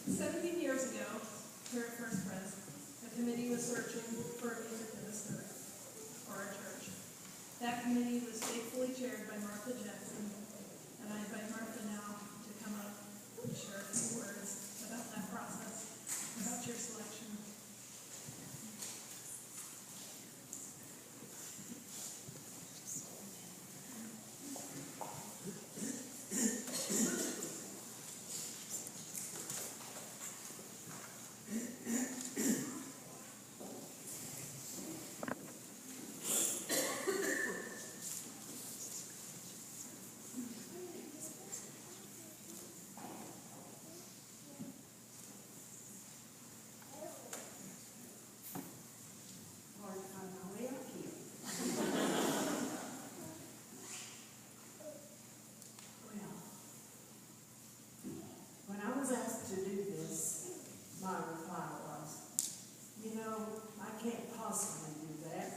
17 years ago, here at First Pres, a committee was searching for a music minister for our church. That committee was faithfully chaired by Martha Jackson, and I invite Martha now to come up and share a few words about that process, about your selection. Asked to do this, my reply was, I can't possibly do that.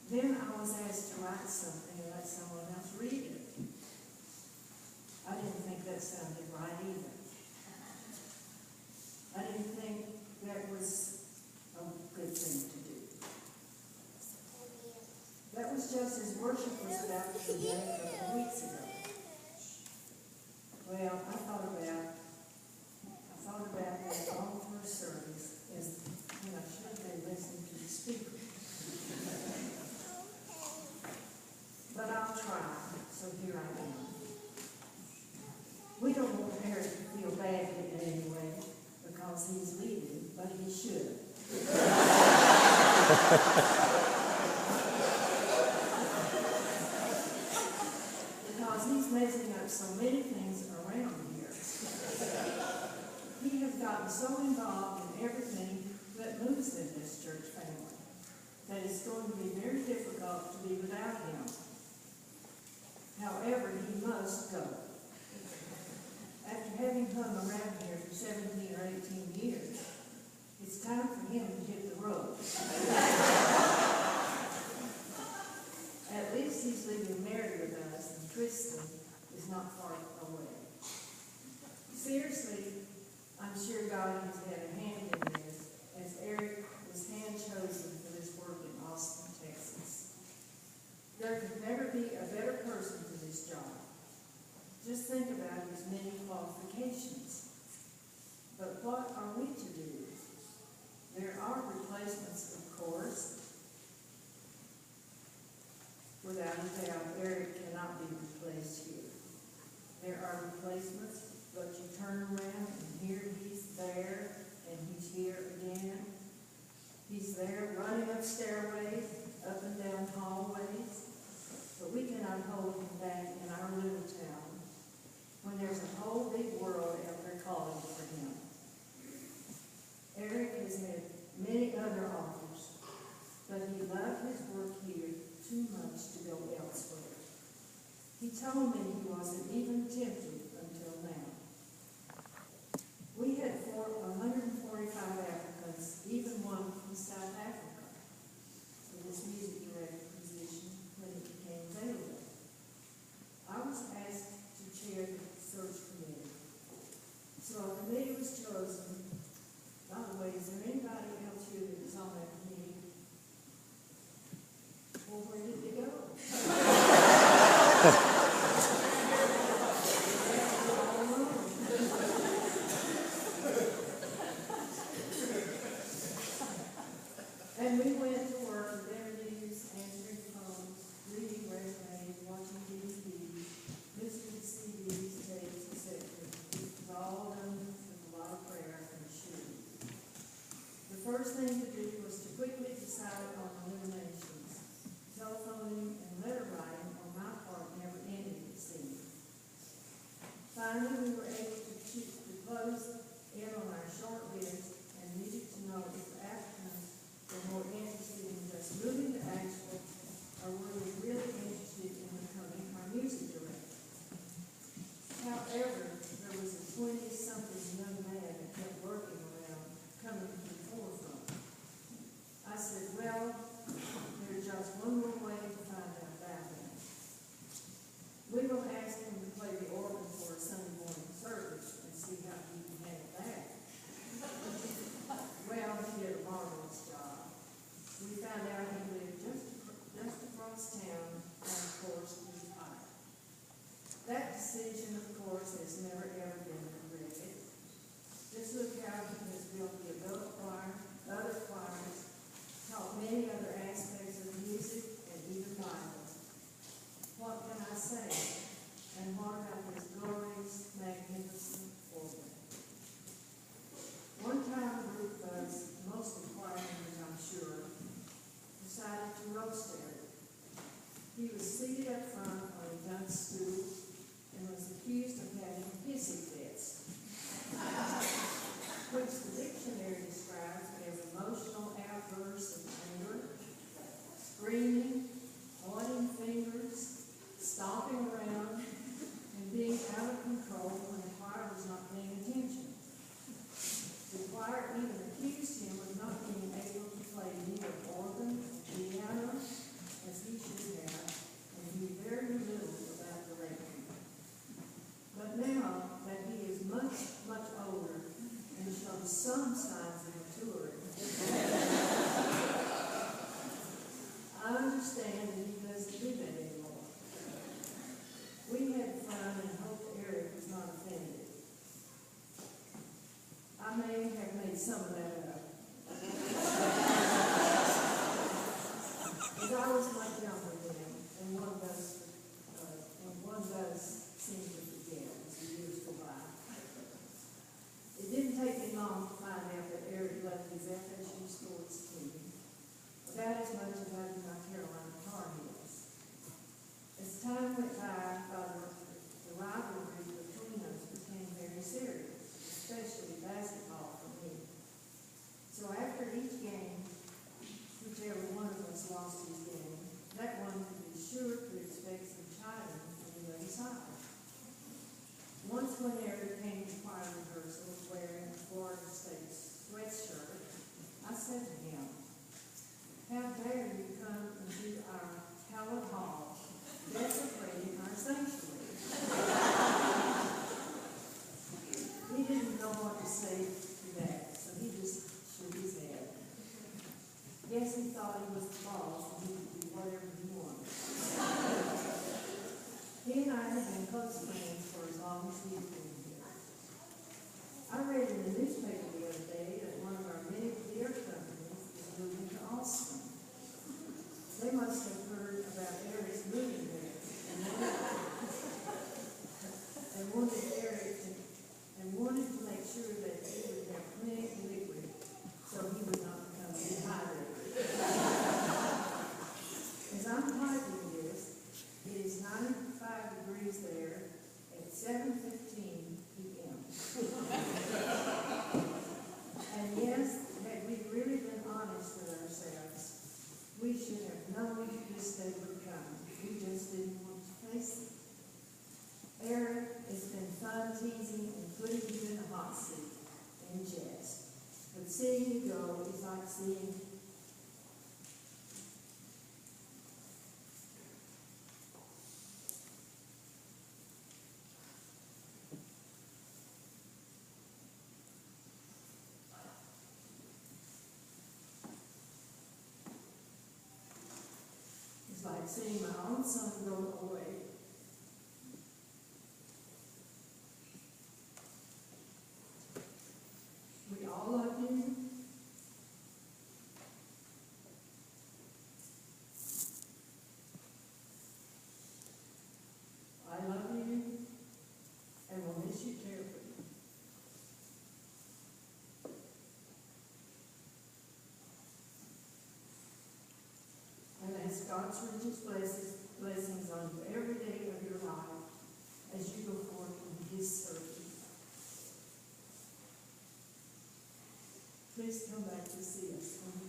Then I was asked to write something and let someone else read it. I didn't think that sounded right either. I didn't think that was a good thing to do. That was just as worship was about today a couple weeks ago. Well, I thought about that all through service is when I should have been listening to the speaker. But I'll try, so here I am. We don't want Eric to feel badly in any way because he's leaving, but he should. Because he's messing up so many things around here. He has gotten so involved in everything that moves in this church family that it's going to be very difficult to be without him. However, he must go. After having hung around here for 17 or 18 years, it's time for him to hit the road. At least he's living married with us, and Tristan is not far away. Seriously, I'm sure God has had a hand in this, as Eric was hand-chosen for this work in Austin, Texas. There could never be a better person for this job. Just think about his many qualifications. But what are we to do? There are replacements, of course. Without a doubt, Eric cannot be replaced here. There are replacements, but you turn around and here he's there, and he's here again. He's there running up stairways, up and down hallways, but we cannot hold him back in our little town when there's a whole big world out there calling for him. Eric has had many other offers, but he loved his work here too much to go elsewhere. He told me he wasn't even tempted until now. We had 145 applicants, even one from South Africa, for this music director position when it became available. I was asked to chair the search committee. So a committee was chosen. By the way, is there anybody else here that was on that committee? Well, where did they go? And we went to work with interviews, answering phones, reading resumes, watching DVDs, listening to CDs, tapes, etc. It was all done with a lot of prayer, I can assure you. The first thing to do was to quickly decide on eliminations. Telephoning and letter writing on my part never ended, it seemed. Finally, we were able to close in on our short list and needed to know if the applicants were more interested in just moving to Asheville or were they really interested in becoming our music director. However, there was a 20-something young man that kept working around coming to the forefront. I said, well, there's just one more way to find out about that. We will ask him to play the organ for a Sunday morning decision, of course, has never ever been regretted. This locality has built the adult choir, other choirs, taught many other aspects of music and even Bible. What can I say? And what about this glorious, magnificent organ? One time a group of us, mostly choir members I'm sure, decided to roast Eric. He was seated up front on a dunce stool and was accused of having hissy fits, which the dictionary describes as emotional outbursts of anger, screaming, pointing fingers, stomping around, and being out of control when the choir was not paying attention. The choir even accused him of not being able to play neither organ or piano as he should have, and knew very little about the record. But now that he is much, much older and shows some signs of maturity, I understand that he doesn't do that anymore. We had fun and hoped Eric was not offended. I may have made some of that up. Because I was much younger then, and one does seem to forget as the years go by. It didn't take me long to find out that Eric left his FSU sports team about as much as I did my Carolina Tar Heels. As time went by, the rivalry between us became very serious, especially basketball for me. So after each game, whichever one of us lost his game, that one could be sure to expect some chiding from the other side. Once when Eric came to choir rehearsal wearing a Florida State sweatshirt, I said to him, "How dare you come into our hallowed hall, desecrating our sanctuary?" He didn't know what to say to that, so he just shook his head. Guess he thought he was the boss and he could do whatever he wanted. He and I have been close friends for as long as he's been here. I read in the newspaper the other day that one of our many beer companies is moving to Austin. They must have heard about Eric's moving there and wanted to make sure that he would have plenty of liquid so he would not become dehydrated. As I'm typing this, it is 95 degrees there at 7:15 p.m. And yes, had we really been honest with ourselves, we should have known this day would come. We just didn't want to face it. Eric, it's been fun teasing and putting you in the hot seat in jest. But seeing you go is like seeing my own son go away. We all love you. I love you and will miss you terribly. And ask God's richest blessings on you every day of your life as you go forth in His service. Please come back to see us when we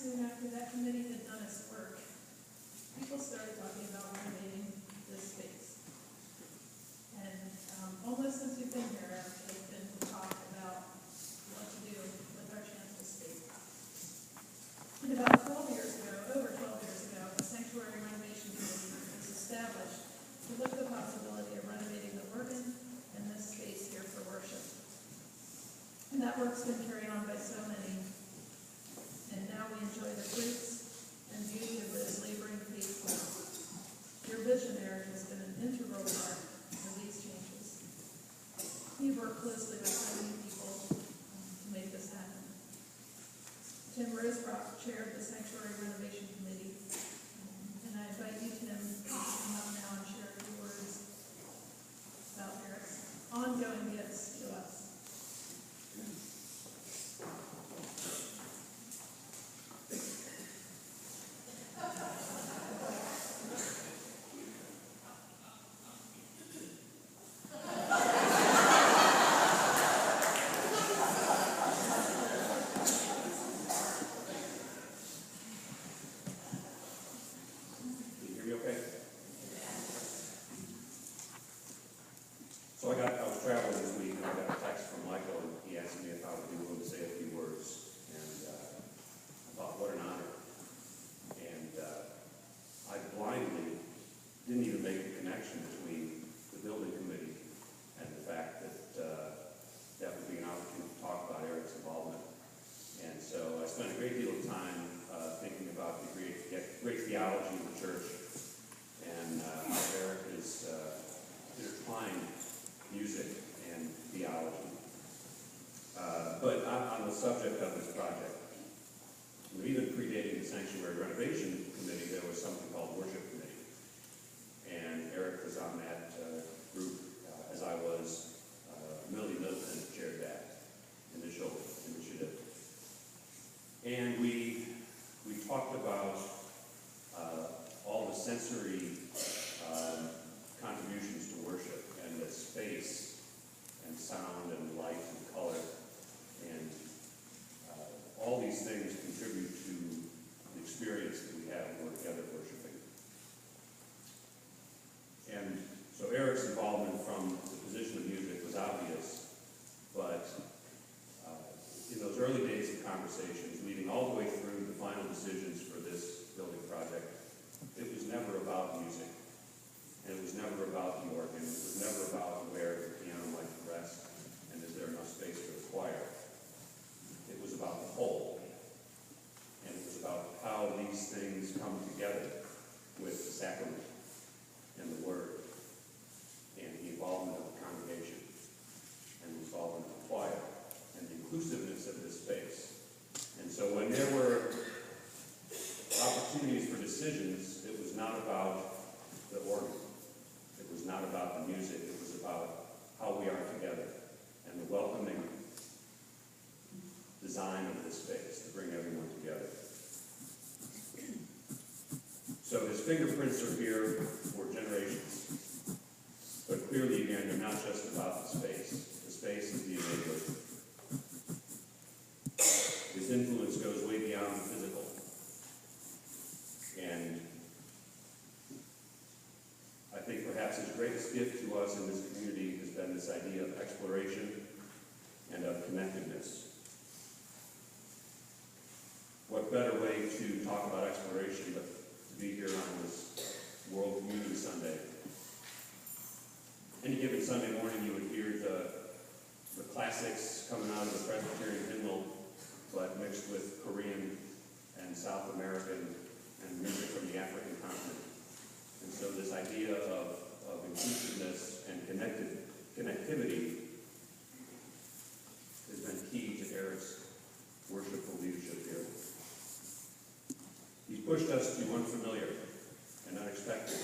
soon after that committee had done its work, people started talking about renovating this space. And almost since we've been here, there's been talk about what to do with our chancel space. And about 12 years ago, over 12 years ago, a sanctuary renovation committee was established to look at the possibility of renovating the organ and this space here for worship. And that work's been carried on by so many, and now we enjoy the fruits and beauty of those laboring faithful. Your visionary has been an integral part of these changes. You've worked closely with so many people to make this happen. Tim Rosebrock chaired the Sanctuary Renovation Committee, and I invite you, Tim, to come up now and share a few words about Eric's ongoing gifts to us. I was traveling this week, and I got a text from Michael, and he asked me if I would be willing to say a few words, and I thought, what an honor. And I blindly didn't even make the connection between the building committee and the fact that that would be an opportunity to talk about Eric's involvement. And so I spent a great deal of time thinking about the great theology of the church, and how Eric is intertwined music and theology. But on the subject of this project, even predating the Sanctuary Renovation Committee, there was something called Worship Committee. And Eric was on that group, as I was. Millie Middleton chaired that initial initiative. And we talked about all the sensory contributions to worship, and the space and sound and light and color, and all these things contribute to the experience that we have when we're together worshiping. And so Eric's involvement from the position of music was obvious, but in those early days of conversations, leading all the way through the final decisions for this building project, it was never about music. And it was never about the organ. It was never about where the piano might rest and is there enough space for the choir. It was about the whole. And it was about how these things come together with the sacrament and the word and the involvement of the congregation and the involvement of the choir and the inclusiveness of this space. And so when there were opportunities for decisions, it was not about the organ. It was not about the music. It was about how we are together and the welcoming design of this space to bring everyone together. So his fingerprints are here for generations. But clearly, again, they're not just about the space. The space is the enabler. His influence goes way beyond the physical. And I think perhaps his greatest gift to us in this community has been this idea of exploration and of connectedness. What better way to talk about exploration but to be here on this World Community Sunday? Any given Sunday morning you would hear the classics coming out of the Presbyterian hymnal, but mixed with Korean and South American and music from the African continent. And so this idea of inclusiveness and connectivity has been key to Eric's worshipful leadership here. He's pushed us to unfamiliar and unexpected